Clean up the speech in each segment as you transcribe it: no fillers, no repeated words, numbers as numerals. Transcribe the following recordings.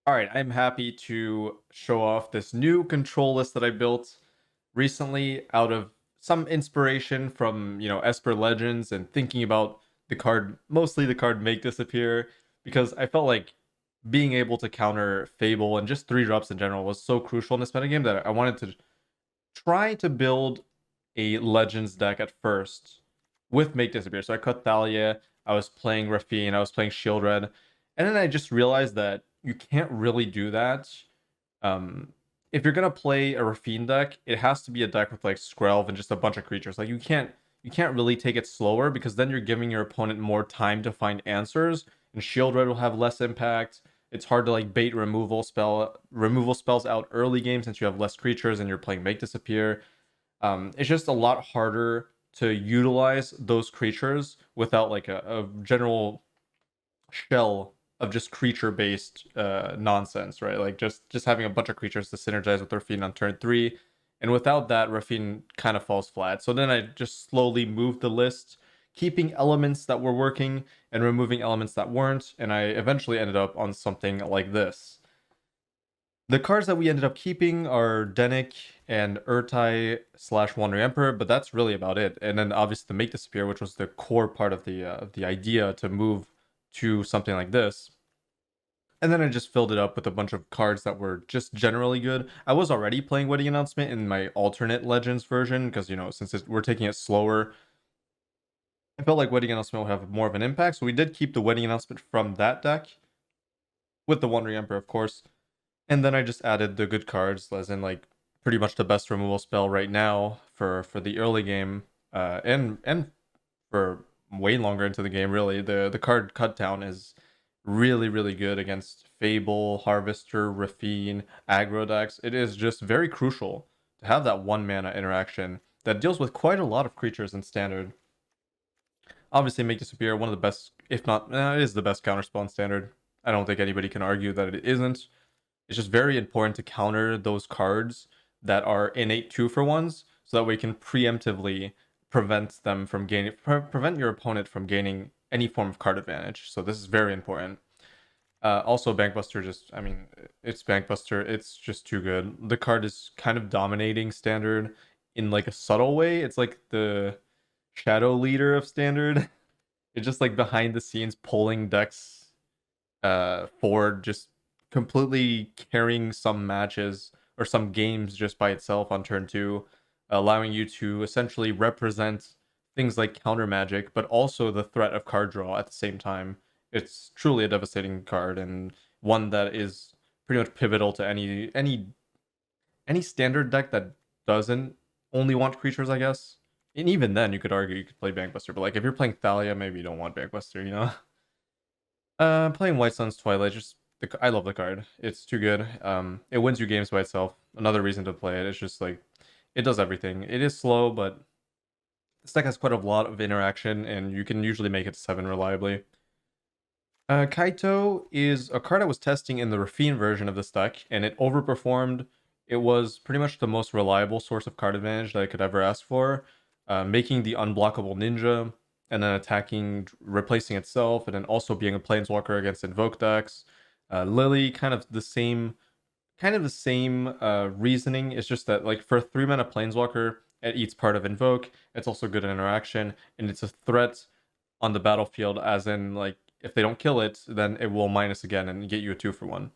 All right, I'm happy to show off this new control list that I built recently out of some inspiration from, Esper Legends and thinking about the card, mostly the card Make Disappear, because I felt like being able to counter Fable and just 3 drops in general was so crucial in this metagame that I wanted to try to build a Legends deck at first with Make Disappear. So I cut Thalia, I was playing Rafine, I was playing Shield Red, and then I just realized that you can't really do that. Um, if you're gonna play a Rafine deck, it has to be a deck with like Skrelv and just a bunch of creatures. Like you can't really take it slower because then you're giving your opponent more time to find answers, and Shield Red will have less impact. It's hard to like bait removal spells out early game since you have less creatures and you're playing Make Disappear. It's just a lot harder to utilize those creatures without like a general shell of just creature based nonsense, right? Like just having a bunch of creatures to synergize with Rafine on turn 3. And without that, Rafine kind of falls flat. So then I just slowly moved the list, keeping elements that were working and removing elements that weren't, and I eventually ended up on something like this. The cards that we ended up keeping are Denick and Urtai slash Wandering Emperor, but that's really about it. And then obviously the Make Disappear, which was the core part of the idea to move to something like this. And then I just filled it up with a bunch of cards that were just generally good. I was already playing Wedding Announcement in my alternate Legends version because, since we're taking it slower, I felt like Wedding Announcement would have more of an impact. So we did keep the Wedding Announcement from that deck with the Wandering Emperor, of course. And then I just added the good cards, as in like pretty much the best removal spell right now for the early game, and for way longer into the game. Really, the card Cut Down is really good against Fable, Harvester, Rafine, aggro decks. It is just very crucial to have that 1 mana interaction that deals with quite a lot of creatures in Standard. Obviously, Make Disappear, one of the best, if not, it is the best counterspell in Standard. I don't think anybody can argue that it isn't. It's just very important to counter those cards that are innate 2-for-1s, so that we can preemptively prevent your opponent from gaining any form of card advantage. So this is very important. Also, Bankbuster it's Bankbuster. It's just too good. The card is kind of dominating Standard in like a subtle way. It's like the shadow leader of Standard. It's just like behind the scenes pulling decks forward, just completely carrying some matches or some games just by itself on turn 2, allowing you to essentially represent things like counter magic, but also the threat of card draw at the same time. It's truly a devastating card and one that is pretty much pivotal to any standard deck that doesn't only want creatures, I guess. And even then, you could argue you could play Bankbuster, but like if you're playing Thalia, maybe you don't want Bankbuster, you know? Playing White Sun's Twilight, I love the card. It's too good. It wins you games by itself. Another reason to play it. It's just like it does everything. It is slow, but this deck has quite a lot of interaction, and you can usually make it to 7 reliably. Kaito is a card I was testing in the Rafine version of this deck, and it overperformed. It was pretty much the most reliable source of card advantage that I could ever ask for, making the unblockable ninja, and then replacing itself, and then also being a planeswalker against invoke decks. Lily, kind of the same reasoning. It's just that like for a 3 mana planeswalker, it eats part of invoke. It's also good in interaction, and it's a threat on the battlefield, as in like if they don't kill it, then it will minus again and get you a 2-for-1.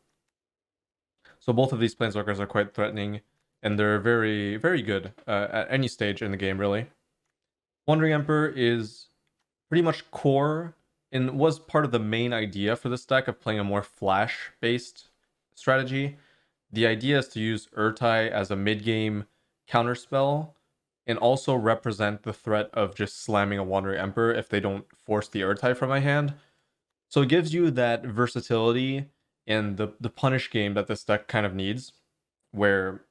So both of these planeswalkers are quite threatening, and they're very good at any stage in the game, really. Wandering Emperor is pretty much core and was part of the main idea for this deck of playing a more flash-based strategy. The idea is to use Urtai as a mid-game counterspell and also represent the threat of just slamming a Wandering Emperor if they don't force the Urtai from my hand. So it gives you that versatility in the punish game that this deck kind of needs, where,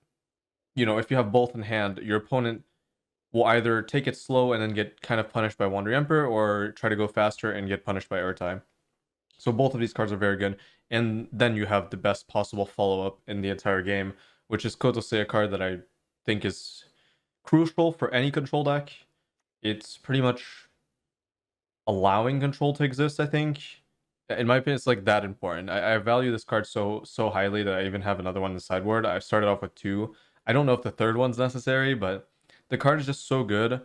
if you have both in hand, your opponent will either take it slow and then get kind of punished by Wandering Emperor, or try to go faster and get punished by Urtai. So both of these cards are very good, and then you have the best possible follow-up in the entire game, which is Kotose, a card that I think is crucial for any control deck. It's pretty much allowing control to exist, I think. In my opinion, it's like that important. I value this card so highly that I even have another one in the sideboard. I started off with two. I don't know if the third one's necessary, but the card is just so good.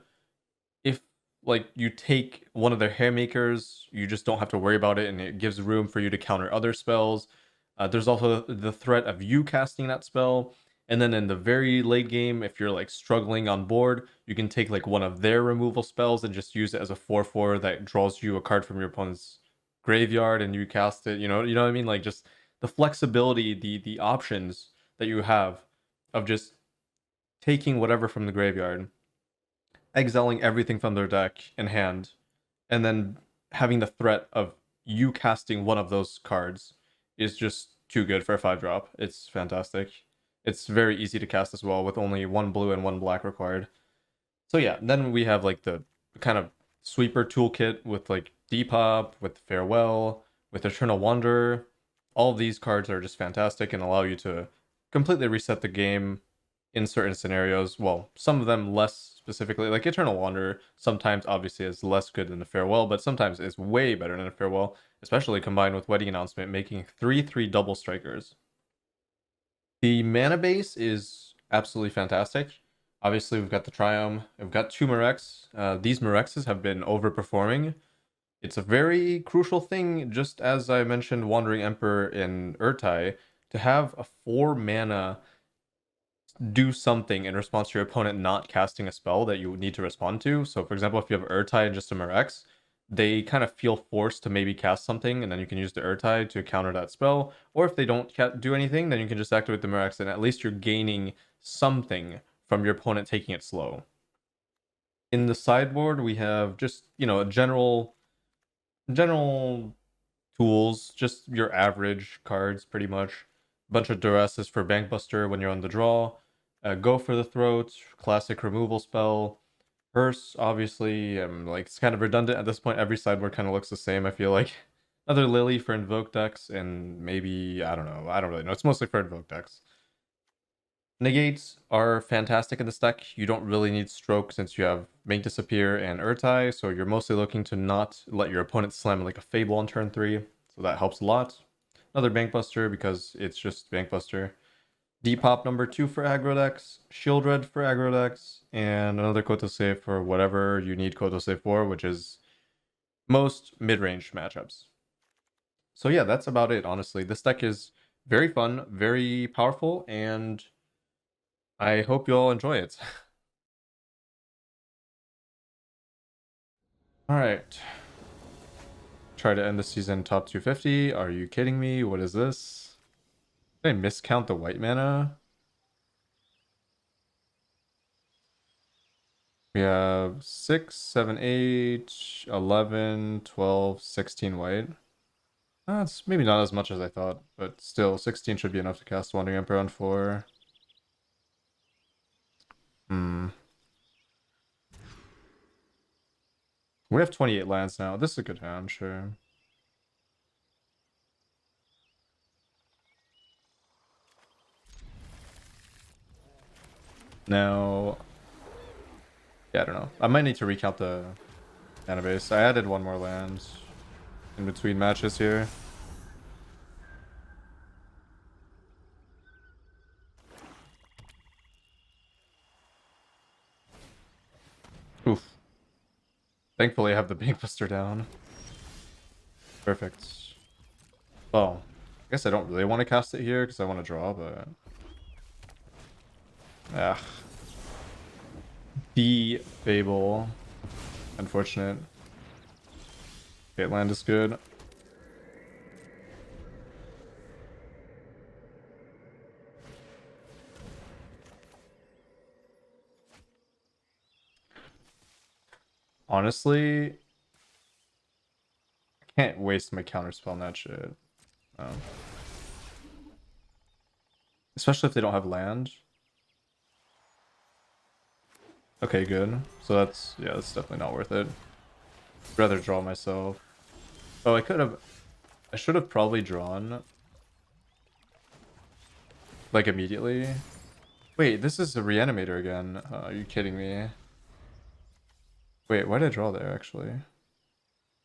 If like you take one of their haymakers, you just don't have to worry about it, and it gives room for you to counter other spells. There's also the threat of you casting that spell, and then in the very late game, if you're like struggling on board, you can take like one of their removal spells and just use it as a 4/4 that draws you a card from your opponent's graveyard, and you cast it. You know what I mean? Like just the flexibility, the options that you have of just taking whatever from the graveyard, exiling everything from their deck in hand, and then having the threat of you casting one of those cards is just too good for a 5-drop. It's fantastic. It's very easy to cast as well, with only one blue and one black required. So yeah, then we have like the kind of sweeper toolkit with like Depop, with Farewell, with Eternal Wanderer. All of these cards are just fantastic and allow you to completely reset the game in certain scenarios. Well, some of them less specifically, like Eternal Wanderer sometimes obviously is less good than a Farewell, but sometimes is way better than a Farewell, especially combined with Wedding Announcement, making 3/3 double strikers. The mana base is absolutely fantastic. Obviously, we've got the Triumph, we've got two Mirex. These Mirexes have been overperforming. It's a very crucial thing, just as I mentioned Wandering Emperor in Urtai, to have a 4 mana do something in response to your opponent not casting a spell that you need to respond to. So, for example, if you have Urtai and just a Mirex, they kind of feel forced to maybe cast something, and then you can use the Urtai to counter that spell. Or if they don't do anything, then you can just activate the Mirex, and at least you're gaining something from your opponent taking it slow. In the sideboard, we have just, a general tools, just your average cards, pretty much. Bunch of duresses for Bankbuster when you're on the draw. Go for the Throat, classic removal spell. Hearse, obviously, like it's kind of redundant at this point. Every sideboard kind of looks the same, I feel like. Another Lily for Invoke decks, and maybe, I don't know, I don't really know. It's mostly for Invoke decks. Negates are fantastic in this deck. You don't really need Stroke since you have Make Disappear and Urtai, so you're mostly looking to not let your opponent slam like a Fable on turn 3, so that helps a lot. Another Bankbuster because it's just Bankbuster. Depop number 2 for aggro decks, Shieldred for aggro decks, and another Kotosei for whatever you need Kotosei for, which is most mid-range matchups. So yeah, that's about it, honestly. This deck is very fun, very powerful, and I hope you all enjoy it. Alright. Try to end the season top 250. Are you kidding me? What is this? Did I miscount the white mana? We have 6, 7, 8, 11, 12, 16 white. That's maybe not as much as I thought, but still, 16 should be enough to cast Wandering Emperor on 4. We have 28 lands now. This is a good hand, sure. Now, yeah, I don't know. I might need to recount the mana base. I added one more land in between matches here. Oof. Thankfully, I have the Bankbuster down. Perfect. Well, I guess I don't really want to cast it here because I want to draw, but... Ah. The Fable. Unfortunate. Fate land is good. Honestly, I can't waste my counterspell on that shit. Especially if they don't have land. Okay, good. So that's definitely not worth it. I'd rather draw myself. Oh, I should have probably drawn like immediately. Wait, this is a reanimator again. Are you kidding me? Wait, why did I draw there actually?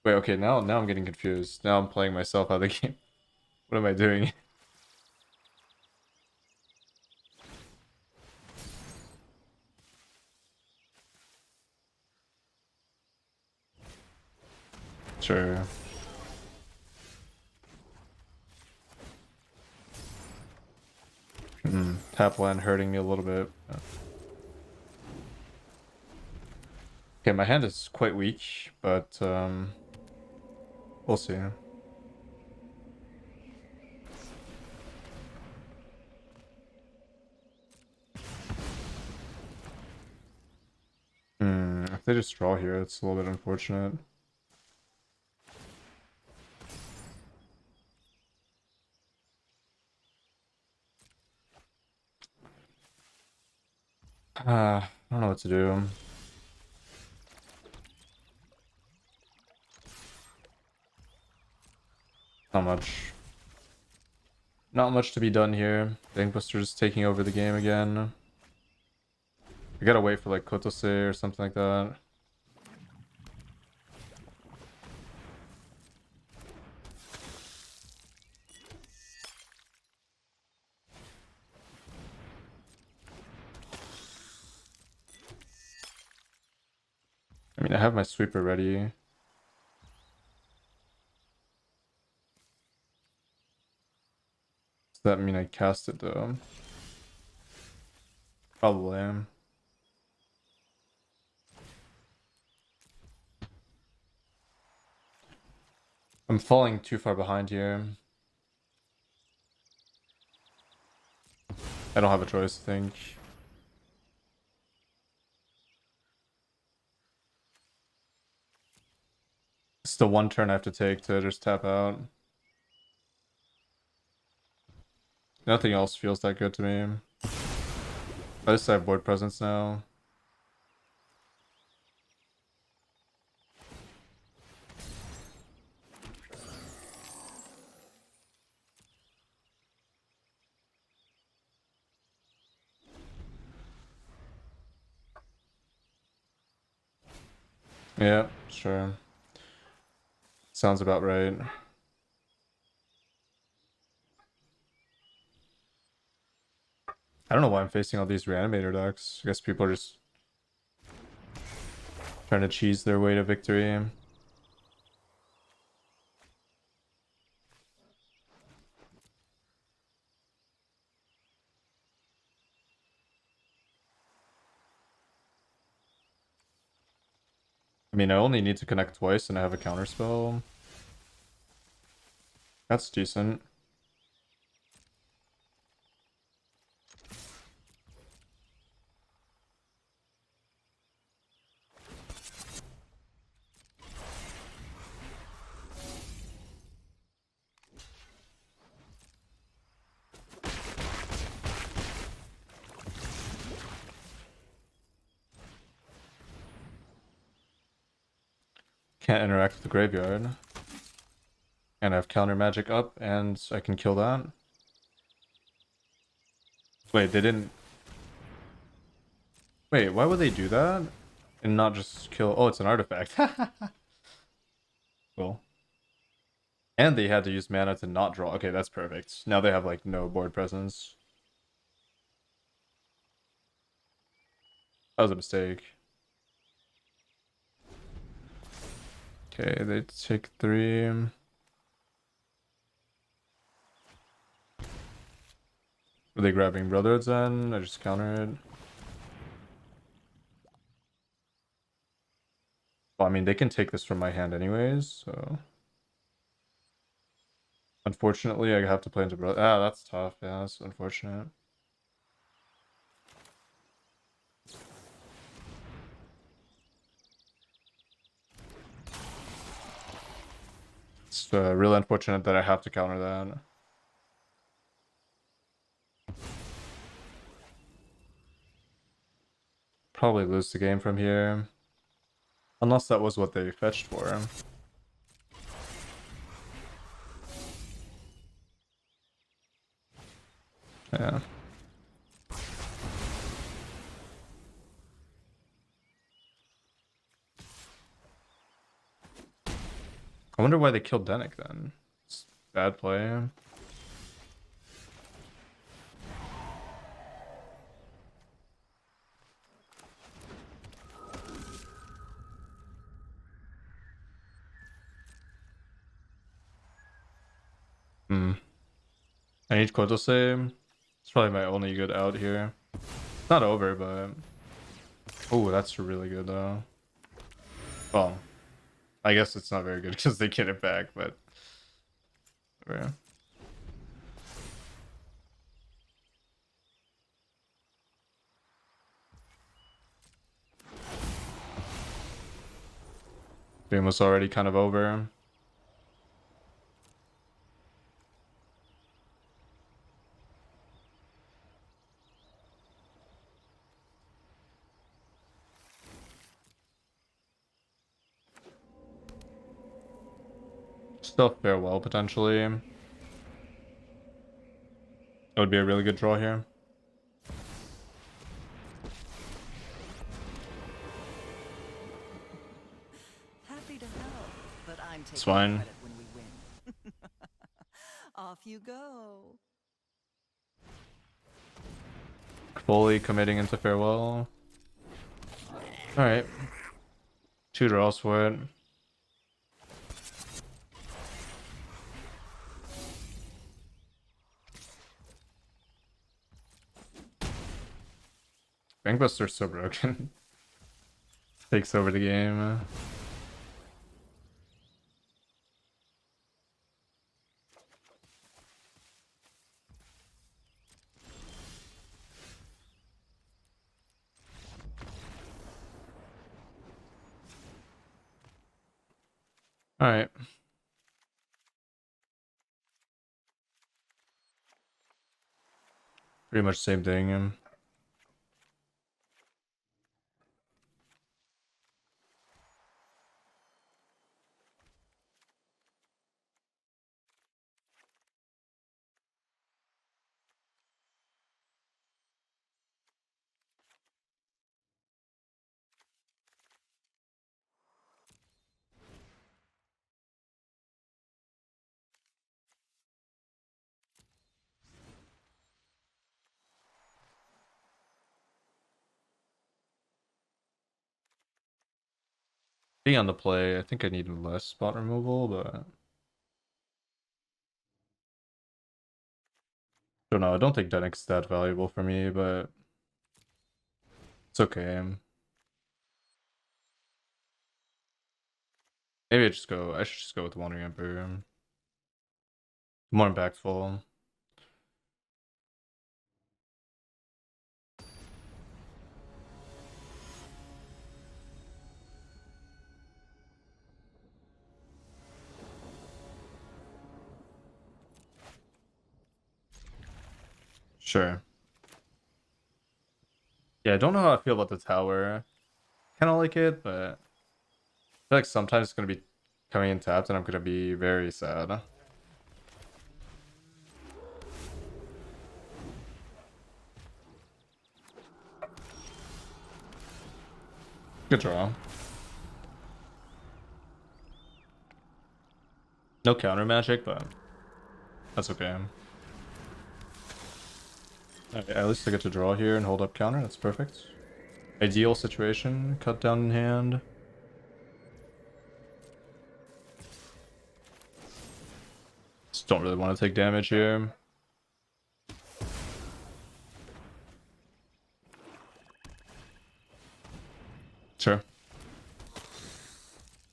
Wait, okay, now I'm getting confused. Now I'm playing myself out of the game. What am I doing? Sure. Tap land hurting me a little bit. Okay, my hand is quite weak, but we'll see. If they just draw here, it's a little bit unfortunate. I don't know what to do. Not much. Not much to be done here. Bankbuster's taking over the game again. I gotta wait for like Kotose or something like that. I mean, I have my sweeper ready. Does that mean I cast it though? Probably. I'm falling too far behind here. I don't have a choice, I think. It's the one turn I have to take to just tap out. Nothing else feels that good to me. At least I have board presence now. Yeah, sure. Sounds about right. I don't know why I'm facing all these reanimator decks. I guess people are just trying to cheese their way to victory. I mean, I only need to connect twice and I have a counterspell. That's decent. Can't interact with the graveyard. And I have counter magic up and I can kill that. Wait, they didn't... Wait, why would they do that? And not just kill... Oh, it's an artifact. Cool. And they had to use mana to not draw. Okay, that's perfect. Now they have, like, no board presence. That was a mistake. Okay, they take 3. Were they grabbing Brotherhood Zen? I just counter it. Well, I mean, they can take this from my hand anyways, so... Unfortunately, I have to play into Brother... Ah, that's tough. Yeah, that's unfortunate. It's really unfortunate that I have to counter that. Probably lose the game from here. Unless that was what they fetched for. Yeah. I wonder why they killed Denick then. It's bad play. I need Koto save. It's probably my only good out here. It's not over, but... Oh, that's really good though. Well, I guess it's not very good because they get it back, but... Yeah. Game was already kind of over. Still farewell potentially. It would be a really good draw here. Happy to help, but I'm It's taking fine. credit when we win. Off you go. Fully committing into farewell. Alright. 2 draws for it. Bankbuster's so broken. Takes over the game. Alright. Pretty much same thing. Being on the play, I think I need less spot removal, but... Don't know, I don't think Denick's that valuable for me, but... It's okay. Maybe I should just go with Wandering Emperor. More impactful. Sure. Yeah, I don't know how I feel about the tower. Kind of like it, but I feel like sometimes it's going to be coming in tapped and I'm going to be very sad. Good draw. No counter magic, but that's okay. Okay, at least I get to draw here and hold up counter. That's perfect. Ideal situation. Cut down in hand. Just don't really want to take damage here. Sure.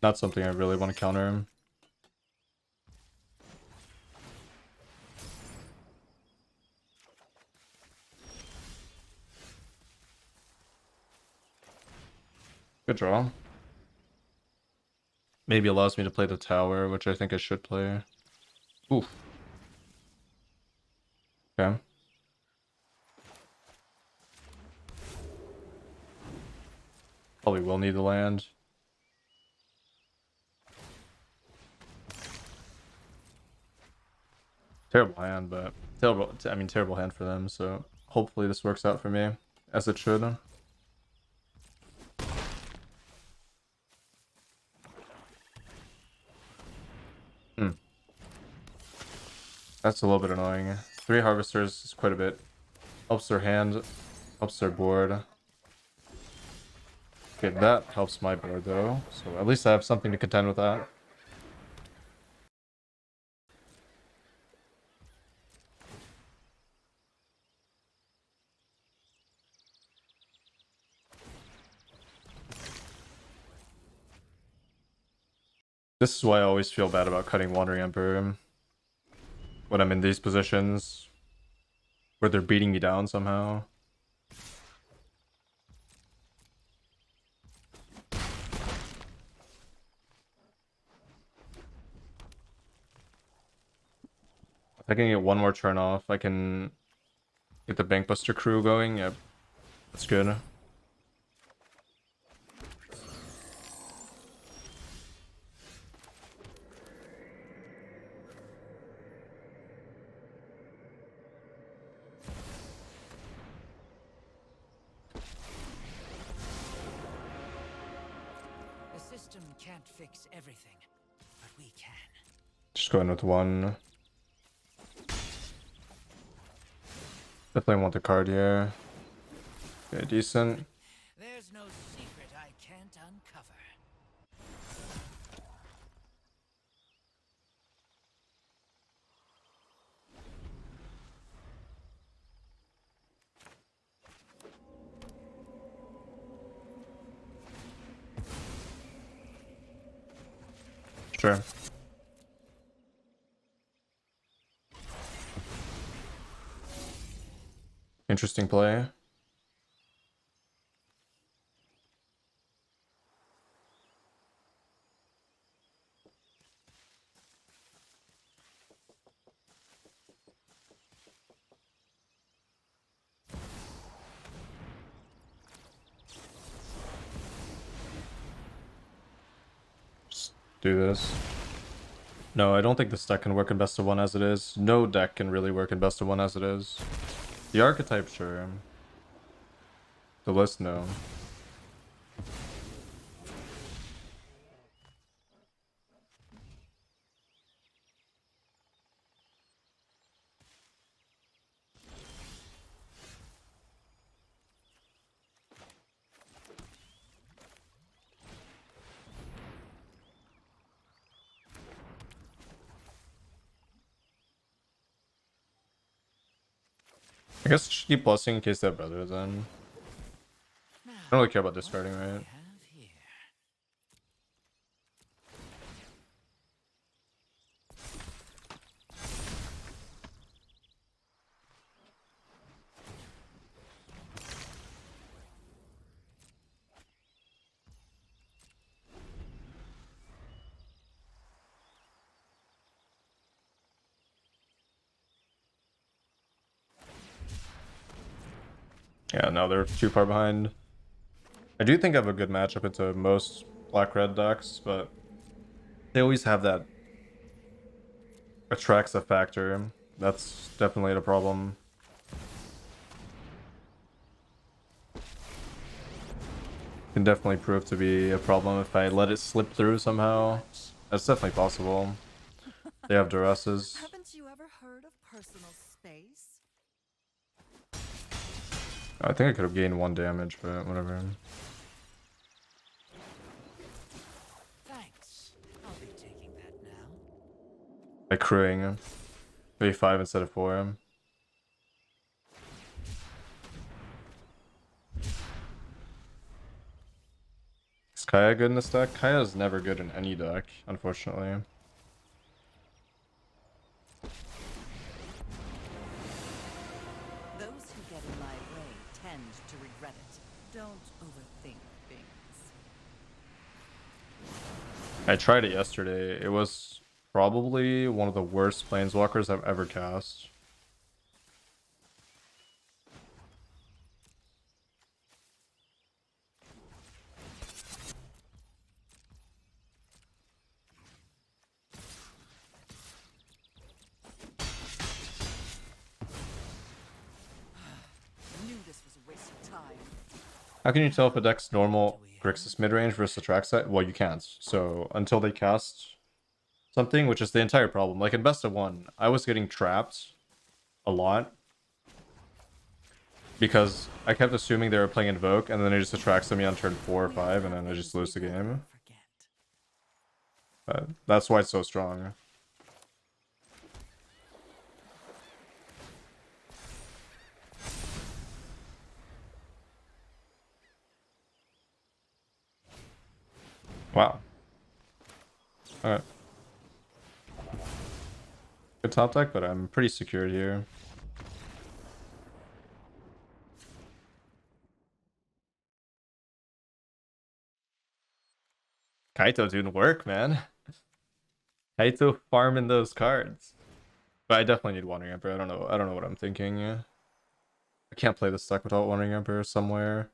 Not something I really want to counter. Good draw. Maybe allows me to play the tower, which I think I should play. Oof. Okay. Probably will need the land. Terrible hand, but terrible hand for them, so hopefully this works out for me, as it should. Hmm. That's a little bit annoying. 3 harvesters is quite a bit. Helps their hand, helps their board. Okay, that helps my board though, so at least I have something to contend with that. This is why I always feel bad about cutting Wandering Emperor when I'm in these positions where they're beating me down somehow. If I can get one more turn off, I can get the Bankbuster crew going. Yep, that's good. The system can't fix everything, but we can. Just going with one. Definitely want the card here. Okay, decent. There's no secret I can't uncover. Sure. Interesting play. Just do this. No, I don't think this deck can work in best of one as it is. No deck can really work in best of one as it is. The archetype, sure. The list, no. I guess just keep plusing in case they have brothers then. Now, I don't really care about what discarding, do we right? have here? Yeah, no, they're too far behind. I do think I have a good matchup into most black-red decks, but they always have that Atraxa factor. That's definitely a problem. Can definitely prove to be a problem if I let it slip through somehow. That's definitely possible. They have duresses. Haven't you ever heard of personal space? I think I could have gained 1 damage, but whatever. Thanks. I'll be taking that now. By crewing. Maybe 5 instead of 4. Is Kaya good in this deck? Kaya is never good in any deck, unfortunately. Those who get in my way tend to regret it. Don't overthink things. I tried it yesterday. It was probably one of the worst planeswalkers I've ever cast. I knew this was a waste of time. How can you tell if a deck's What normal do we have? Grixis midrange versus Atraxa? Well, you can't. So until they cast something, which is the entire problem. Like in best of one, I was getting trapped a lot because I kept assuming they were playing Invoke, and then it just attracts me on turn 4 or 5, and then I just lose the game. But that's why it's so strong. Wow. Alright. Good top deck, but I'm pretty secured here. Kaito doing work, man. Kaito farming those cards. But I definitely need Wandering Emperor. I don't know what I'm thinking. I can't play this deck without Wandering Emperor somewhere.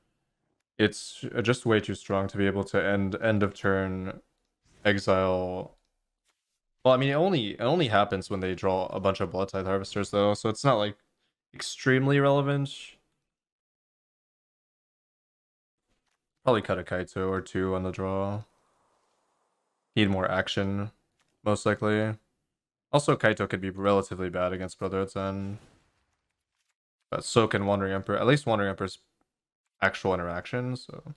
It's just way too strong to be able to end of turn exile. Well, I mean, it only happens when they draw a bunch of Blood Tithe Harvesters, though, so it's not like extremely relevant. Probably cut a Kaito or two on the draw. Need more action, most likely. Also, Kaito could be relatively bad against Brotherhood's End. But so can Wandering Emperor. At least Wandering Emperor's actual interactions, so.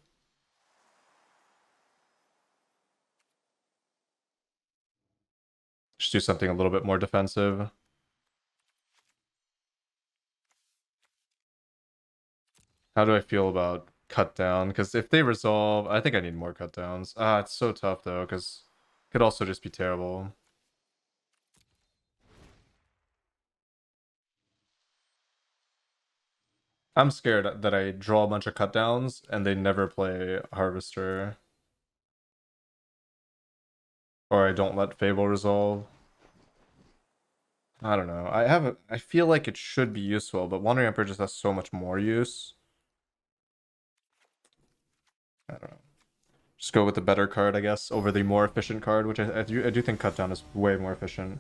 Just do something a little bit more defensive. How do I feel about cut down? Because if they resolve, I think I need more cut downs. Ah, it's so tough though, because it could also just be terrible. I'm scared that I draw a bunch of cut downs and they never play Harvester. Or I don't let Fable resolve. I don't know. I feel like it should be useful, but Wandering Emperor just has so much more use. I don't know. Just go with the better card, I guess, over the more efficient card, which I do think cut down is way more efficient.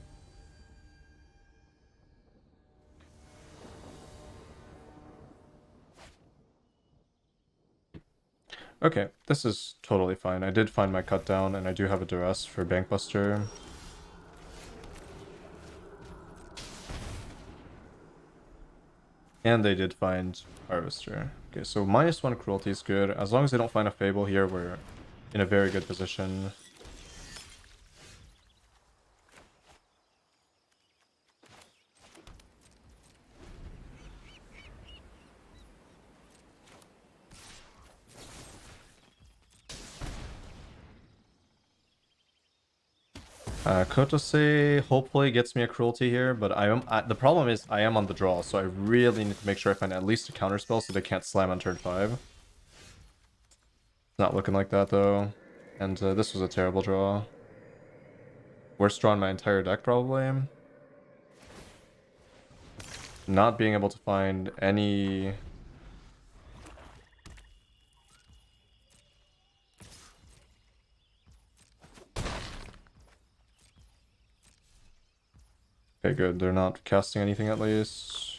Okay, this is totally fine. I did find my cut down, and I do have a duress for Bankbuster. And they did find Harvester. Okay, so -1 cruelty is good. As long as they don't find a Fable here, we're in a very good position. Kotose hopefully gets me a cruelty here, but the problem is I am on the draw, so I really need to make sure I find at least a counterspell so they can't slam on turn 5. It's not looking like that though, and this was a terrible draw. Worst draw in my entire deck probably. Not being able to find any. Okay, good. They're not casting anything at least.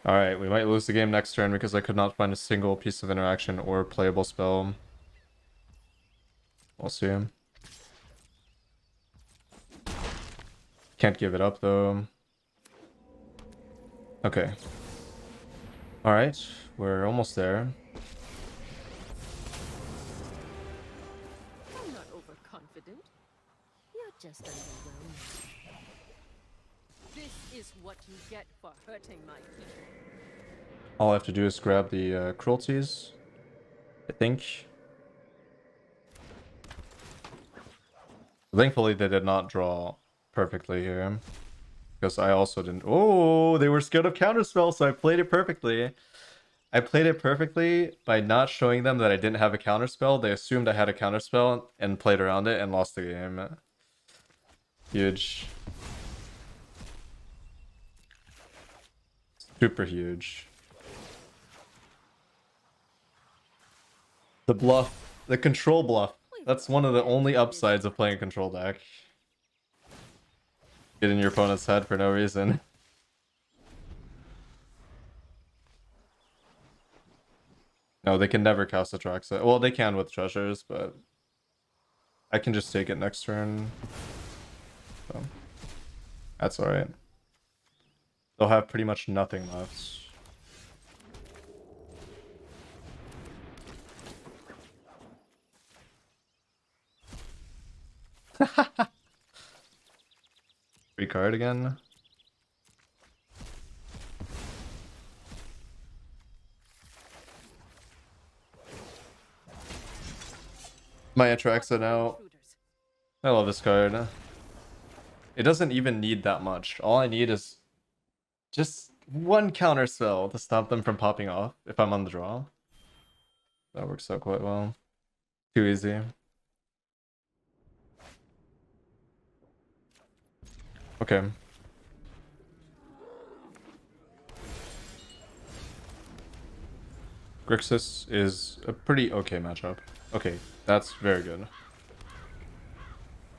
Alright, we might lose the game next turn because I could not find a single piece of interaction or playable spell. We'll see. Can't give it up though. Okay. Alright, we're almost there. I'm not overconfident. You're just underwhelmed. This is what you get for hurting my people. All I have to do is grab the cruelties, I think. Thankfully, they did not draw perfectly here. Because I also didn't. Oh, they were scared of counterspell, so I played it perfectly. I played it perfectly by not showing them that I didn't have a counterspell. They assumed I had a counterspell and played around it and lost the game. Huge. Super huge. The bluff. The control bluff. That's one of the only upsides of playing a control deck. Get in your opponent's head for no reason. No, they can never cast Atraxa. Well, they can with treasures, but I can just take it next turn. So that's alright. They'll have pretty much nothing left. Free card again. My Atraxa now. Intruders. I love this card. It doesn't even need that much. All I need is just one counter spell to stop them from popping off if I'm on the draw. That works out quite well. Too easy. Okay. Grixis is a pretty okay matchup. Okay, that's very good.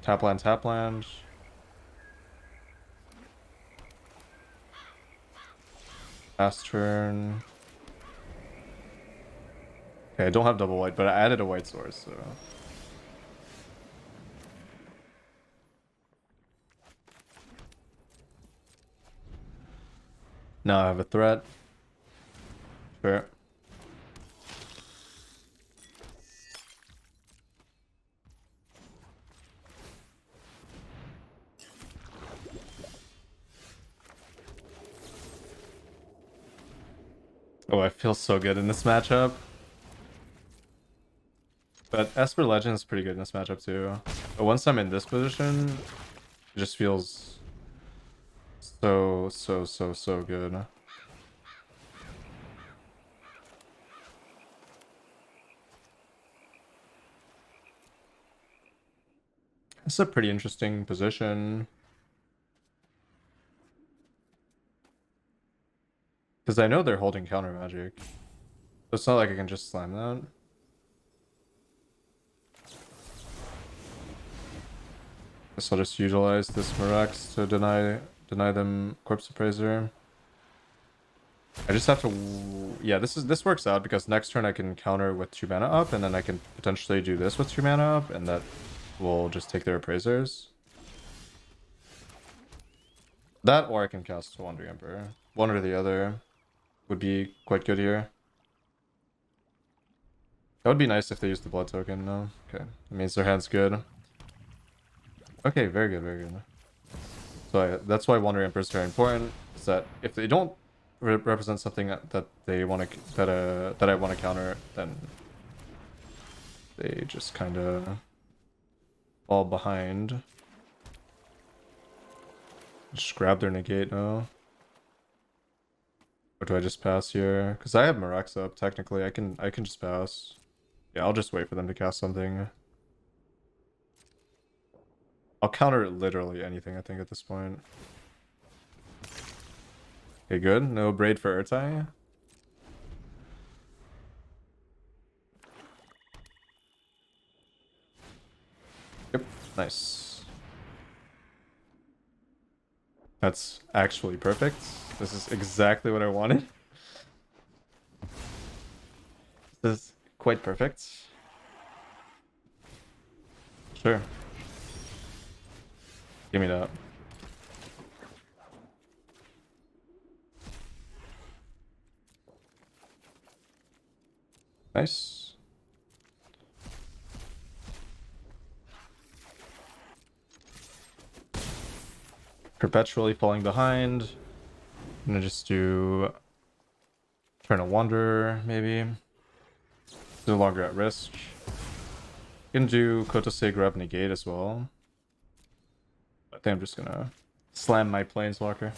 Tap land, tap land. Last turn. Okay, I don't have double white, but I added a white source, so. Now I have a threat. Sure. Oh, I feel so good in this matchup. But Esper Legend is pretty good in this matchup too. But once I'm in this position, it just feels so good. It's a pretty interesting position. Because I know they're holding counter magic. So it's not like I can just slam that. Guess I'll just utilize this Mirax to deny them Corpse Appraiser. I just have to... Yeah, this works out because next turn I can counter with 2 mana up, and then I can potentially do this with 2 mana up, and that will just take their Appraisers. That, or I can cast Wandering Emperor. One or the other would be quite good here. That would be nice if they used the blood token, no? Okay, that means their hand's good. Okay, very good, very good. So that's why Wandering Emperor is very important, is that if they don't represent something that they want to that I want to counter, then they just kind of fall behind. Just grab their negate now. Or do I just pass here? Because I have Mirax up, technically. I can just pass. Yeah, I'll just wait for them to cast something. I'll counter literally anything, I think, at this point. Okay, good. No Braid for Urtai. Yep, nice. That's actually perfect. This is exactly what I wanted. This is quite perfect. Sure. Give me that. Nice. Perpetually falling behind. I'm gonna just do Eternal Wanderer, maybe. No longer at risk. Can do Kotose Grab Negate as well. I think I'm just gonna slam my Planeswalker.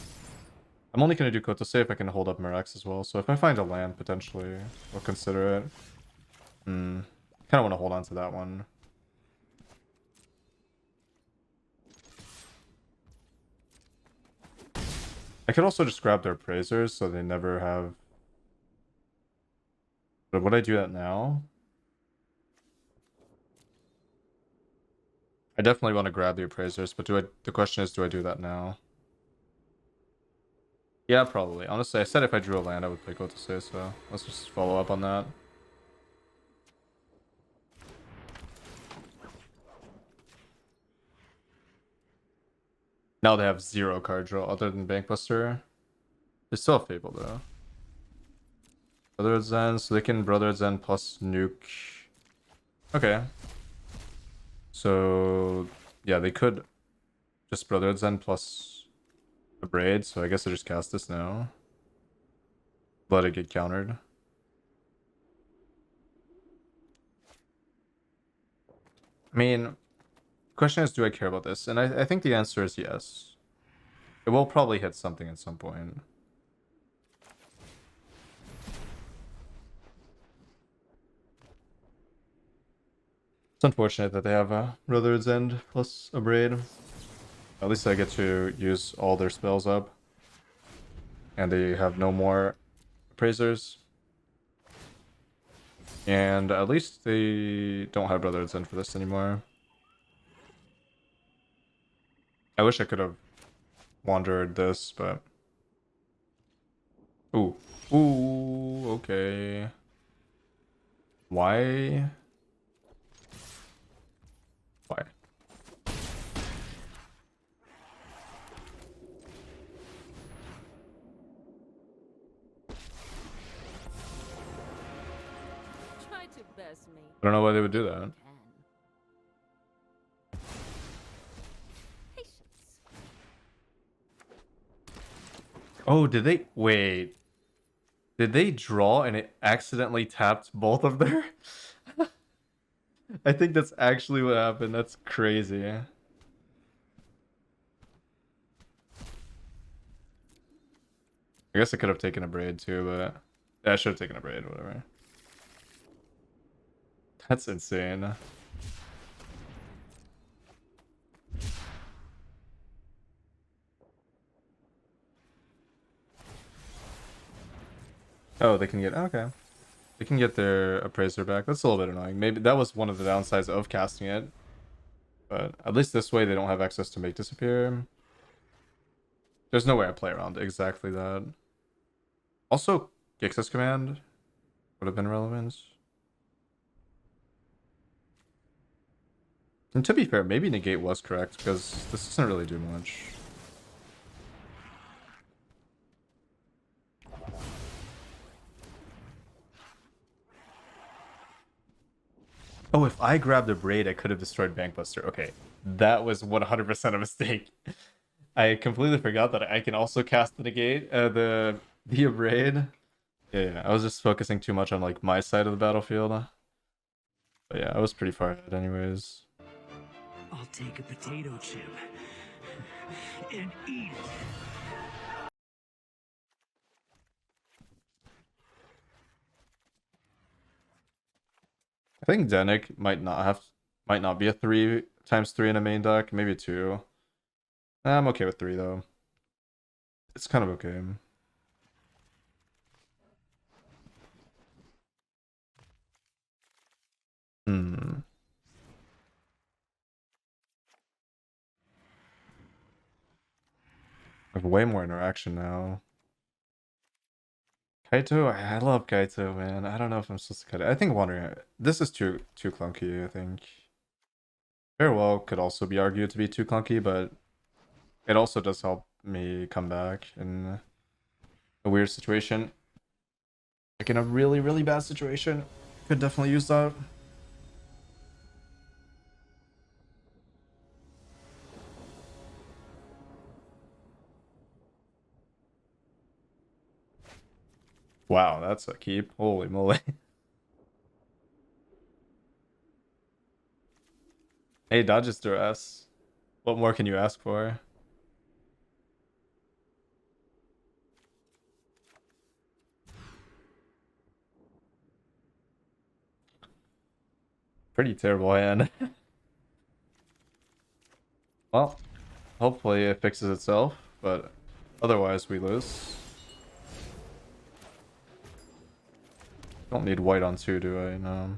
I'm only gonna do Kotose if I can hold up Mirax as well. So if I find a land, potentially, we'll consider it. Kind of want to hold on to that one. I could also just grab their Appraisers so they never have... But would I do that now? I definitely want to grab the Appraisers, but the question is, do I do that now? Yeah, probably. Honestly, I said if I drew a land, I would play Kotose, so let's just follow up on that. Now they have 0 card draw other than Bankbuster. They still have Fable though. Brotherhood Zen, so they can Brotherhood Zen plus nuke. Okay. So yeah, they could just Brotherhood Zen plus a Braid, so I guess I just cast this now. Let it get countered. I mean, question is, do I care about this? And I think the answer is yes. It will probably hit something at some point. It's unfortunate that they have a Brotherhood's End plus a Braid. At least I get to use all their spells up. And they have no more appraisers. And at least they don't have Brotherhood's End for this anymore. I wish I could have wandered this, but... Ooh. Ooh, okay. Why? Why? Try to best me. I don't know why they would do that. Can. Patience. Oh, did they... Wait. Did they draw and it accidentally tapped both of their... I think that's actually what happened. That's crazy. I guess I could have taken a Braid too, but... Yeah, I should have taken a Braid, whatever. That's insane. Oh, they can get... Okay. They can get their appraiser back. That's a little bit annoying. Maybe that was one of the downsides of casting it. But at least this way they don't have access to make disappear. There's no way I play around exactly that. Also, Gix's command would have been relevant. And to be fair, maybe negate was correct because this doesn't really do much. Oh, if I grabbed a Braid, I could have destroyed Bankbuster. Okay, that was 100% a mistake. I completely forgot that I can also cast the negate, the Braid. Yeah, I was just focusing too much on like my side of the battlefield. But yeah, I was pretty far ahead anyways. I'll take a potato chip and eat it. I think Denick might not be a 3x3 in a main deck, maybe a 2. I'm okay with 3 though. It's kind of okay. I have way more interaction now. Kaito, I love Kaito, man. I don't know if I'm supposed to cut it. I think wandering... This is too clunky, I think. Farewell could also be argued to be too clunky, but it also does help me come back in a weird situation. Like in a really, really bad situation. Could definitely use that. Wow, that's a keep. Holy moly. Hey, dodges duress. What more can you ask for? Pretty terrible hand. Well, hopefully it fixes itself, but otherwise we lose. Don't need white on 2, do I? No.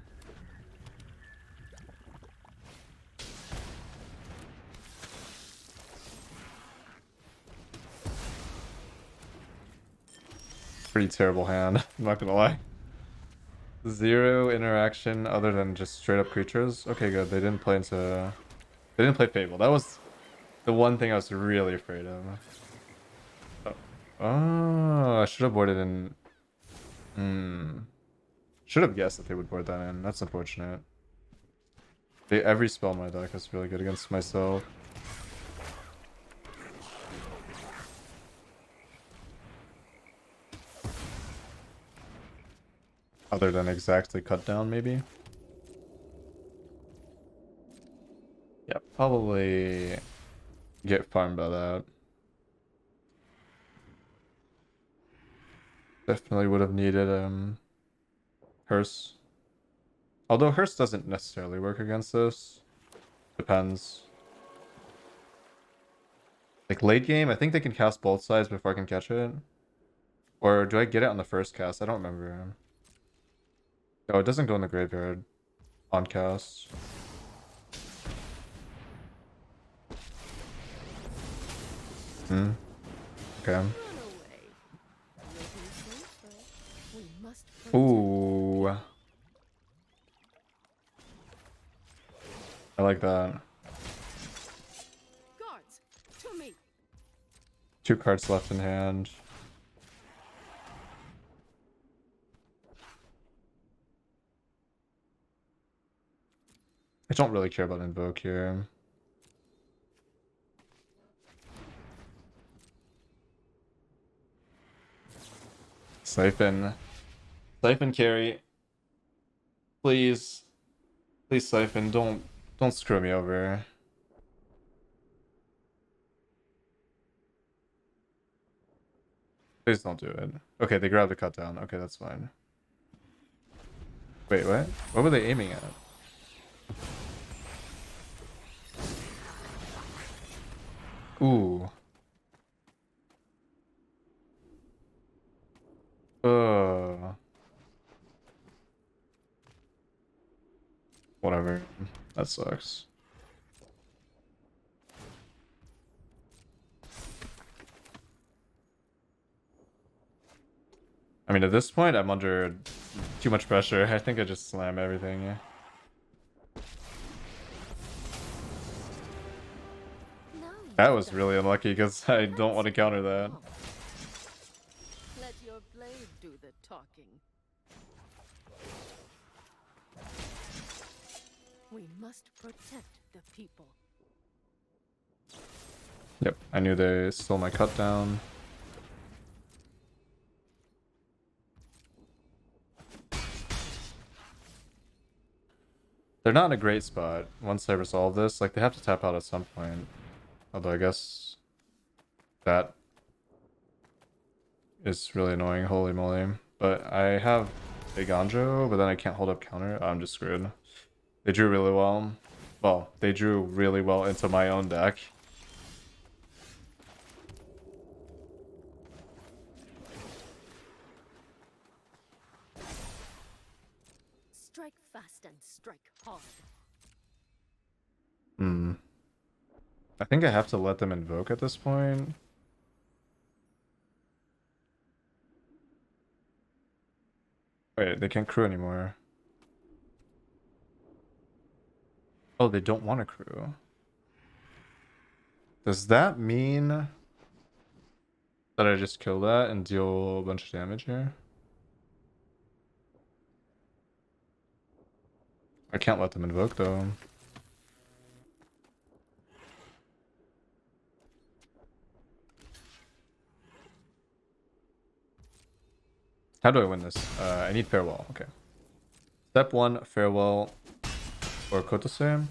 Pretty terrible hand, I'm not gonna lie. 0 interaction other than just straight up creatures. Okay, good. They didn't play Fable. That was The one thing I was really afraid of. Oh, I should have boarded in. Should have guessed that they would board that in. That's unfortunate. Every spell in my deck is really good against myself. Other than exactly cut down, maybe. Yeah, probably get farmed by that. Definitely would have needed Hearse. Although Hearse doesn't necessarily work against this. Depends. Like late game, I think they can cast both sides before I can catch it. Or do I get it on the first cast? I don't remember. Oh, it doesn't go in the graveyard on cast. Okay. Run away. Waiting safer. We must protect. Ooh. I like that. Guards, to me. 2 cards left in hand. I don't really care about Invoke here. Siphon. Siphon carry. Please. Please Siphon, don't screw me over. Please don't do it. Okay, they grabbed a cut down. Okay, that's fine. Wait, what? What were they aiming at? Ooh. Whatever. That sucks. I mean, at this point, I'm under too much pressure. I think I just slam everything. Now That you've was done really it. unlucky because I don't want to counter that. Let your blade do the talking. We must protect the people. Yep, I knew they stole my cut down. They're not in a great spot once I resolve this. Like, they have to tap out at some point. Although I guess that is really annoying. Holy moly. But I have a Ganjo, but then I can't hold up counter. I'm just screwed. They drew really well. Well, they drew really well into my own deck. Strike fast and strike hard. I think I have to let them invoke at this point. Wait, they can't crew anymore. Oh, they don't want to crew. Does that mean that I just kill that and deal a bunch of damage here? I can't let them invoke though. How do I win this? I need farewell. Okay. Step 1, farewell or Kotose.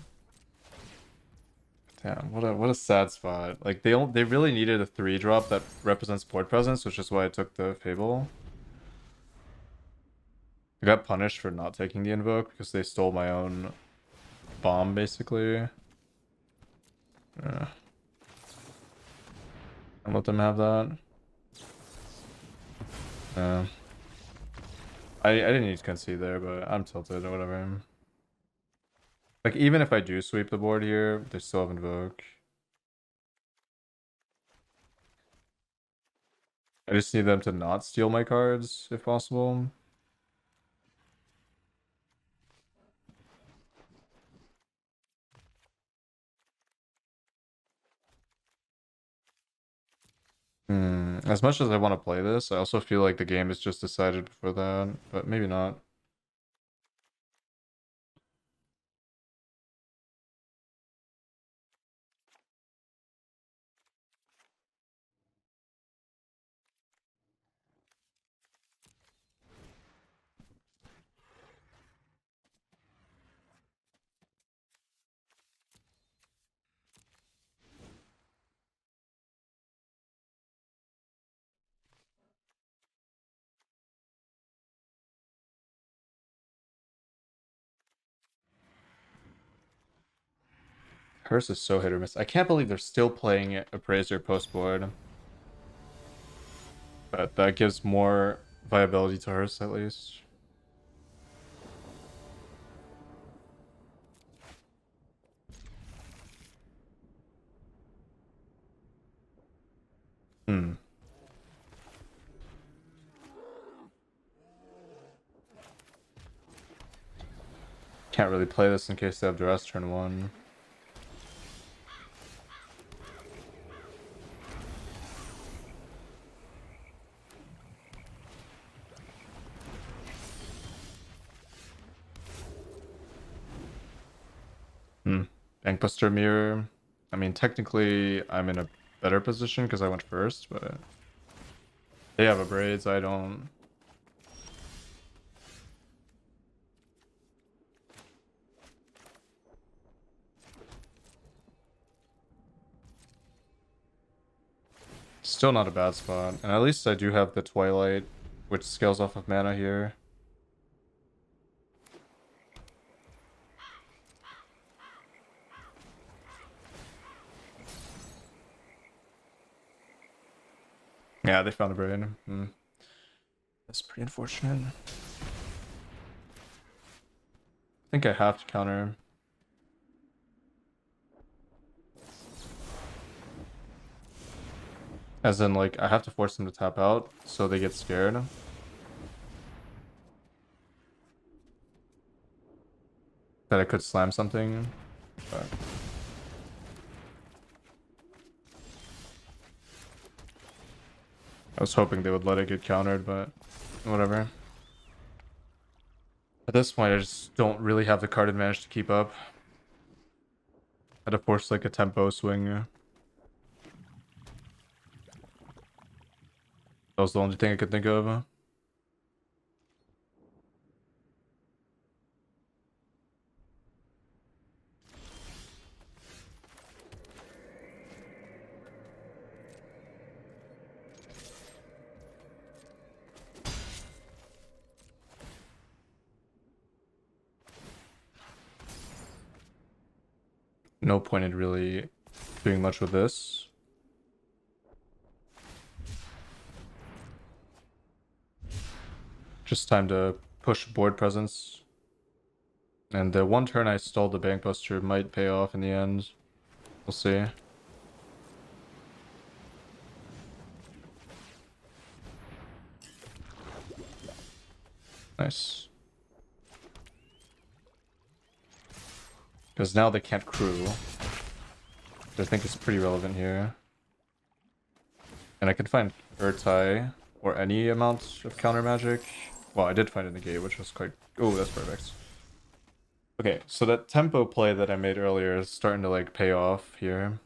Damn, what a sad spot. Like they really needed a 3-drop that represents board presence, which is why I took the Fable. I got punished for not taking the invoke because they stole my own bomb basically. Yeah. And let them have that. Yeah. I didn't need to concede there, but I'm tilted or whatever. Like, even if I do sweep the board here, they still have invoke. I just need them to not steal my cards, if possible. As much as I want to play this, I also feel like the game is just decided before that, but maybe not. Hers is so hit or miss. I can't believe they're still playing Appraiser post-board. But that gives more viability to hers at least. Hmm. Can't really play this in case they have duress turn 1. Bankbuster mirror. I mean, technically, I'm in a better position because I went first, but they have a braids. I don't. Still not a bad spot, and at least I do have the Twilight, which scales off of mana here. Yeah, they found a braid. That's pretty unfortunate. I think I have to counter. As in, like, I have to force them to tap out so they get scared. That I could slam something. But I was hoping they would let it get countered, but whatever. At this point, I just don't really have the card advantage to keep up. I had to force like a tempo swing. That was the only thing I could think of. No point in really doing much with this. Just time to push board presence. And the one turn I stalled the Bankbuster might pay off in the end. We'll see. Nice. Because now they can't crew. Which I think is pretty relevant here. And I can find Urtai or any amount of counter magic. Well, I did find a negate, which was quite... Oh, that's perfect. Okay, so that tempo play that I made earlier is starting to like pay off here.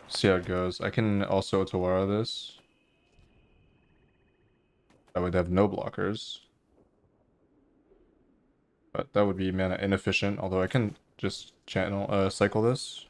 See how it goes. I can also Otawara this. I would have no blockers. But that would be mana inefficient, although I can just channel cycle this.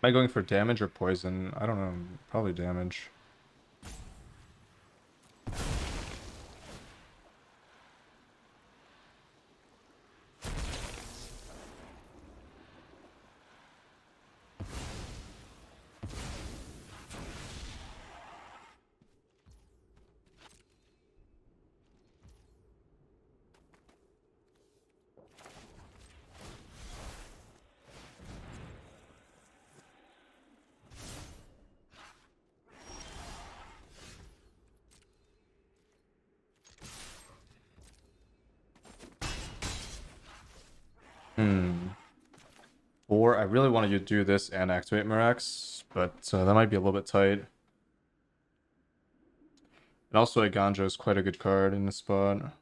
Am I going for damage or poison? I don't know. Probably damage. Or I really want to do this and activate Mirax, but that might be a little bit tight. And also a Ganjo is quite a good card in this spot.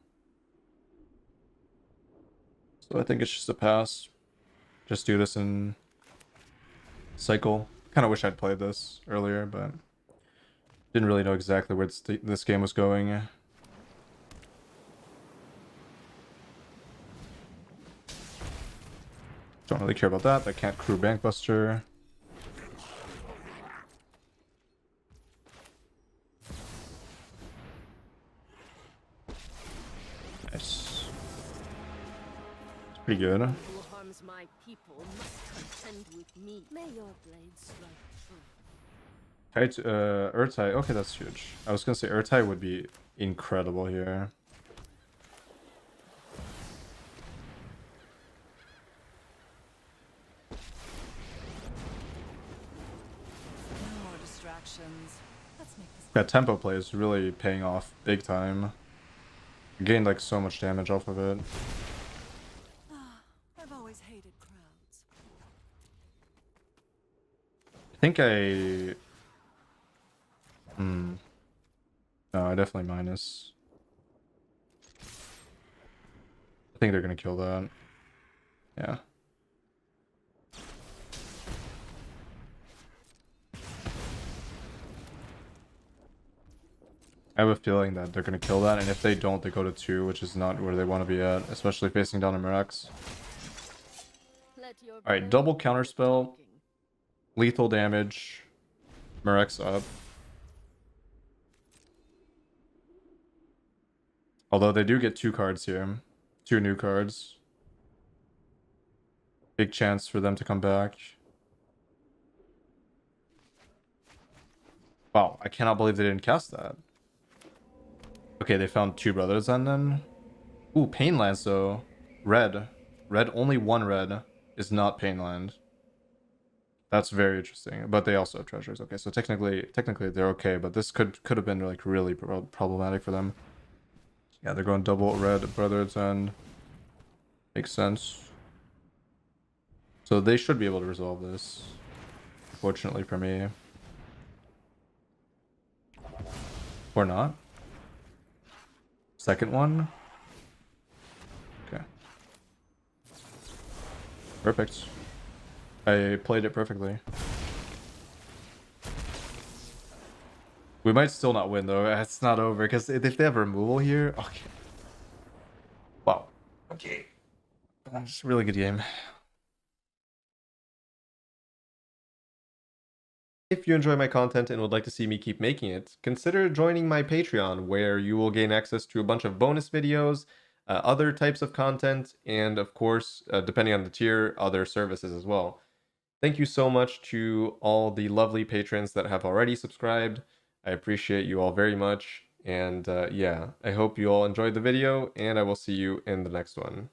So I think it's just a pass. Just do this in cycle. Kind of wish I'd played this earlier, but didn't really know exactly where this game was going. Don't really care about that. That can't crew Bankbuster. Nice. It's pretty good. Who harms my people must contend with me. May your blades strike true. Urtai. Okay, that's huge. I was gonna say Urtai would be incredible here. No more distractions. Let's make this. That tempo play is really paying off big time. Gained like so much damage off of it. I've always hated crowds. I think I... No, I definitely minus. I think they're gonna kill that. Yeah. I have a feeling that they're gonna kill that, and if they don't, they go to 2, which is not where they want to be at, especially facing down a Mirax. Alright, double counterspell, lethal damage, Mirax up. Although they do get 2 cards here. 2 new cards. Big chance for them to come back. Wow, I cannot believe they didn't cast that. Okay, they found 2 brothers and then... Ooh, Painlands though. Red. Red, only 1 red is not Painland. That's very interesting. But they also have treasures. Okay, so technically they're okay, but this could have been like really problematic for them. Yeah, they're going double red brothers and makes sense. So they should be able to resolve this. Fortunately for me. Or not. Second one. Okay. Perfect. I played it perfectly. We might still not win though. It's not over because if they have removal here, okay. Wow. Okay. That's a really good game. If you enjoy my content and would like to see me keep making it, consider joining my Patreon, where you will gain access to a bunch of bonus videos, other types of content, and of course, depending on the tier, other services as well. Thank you so much to all the lovely patrons that have already subscribed. I appreciate you all very much. And yeah, I hope you all enjoyed the video, and I will see you in the next one.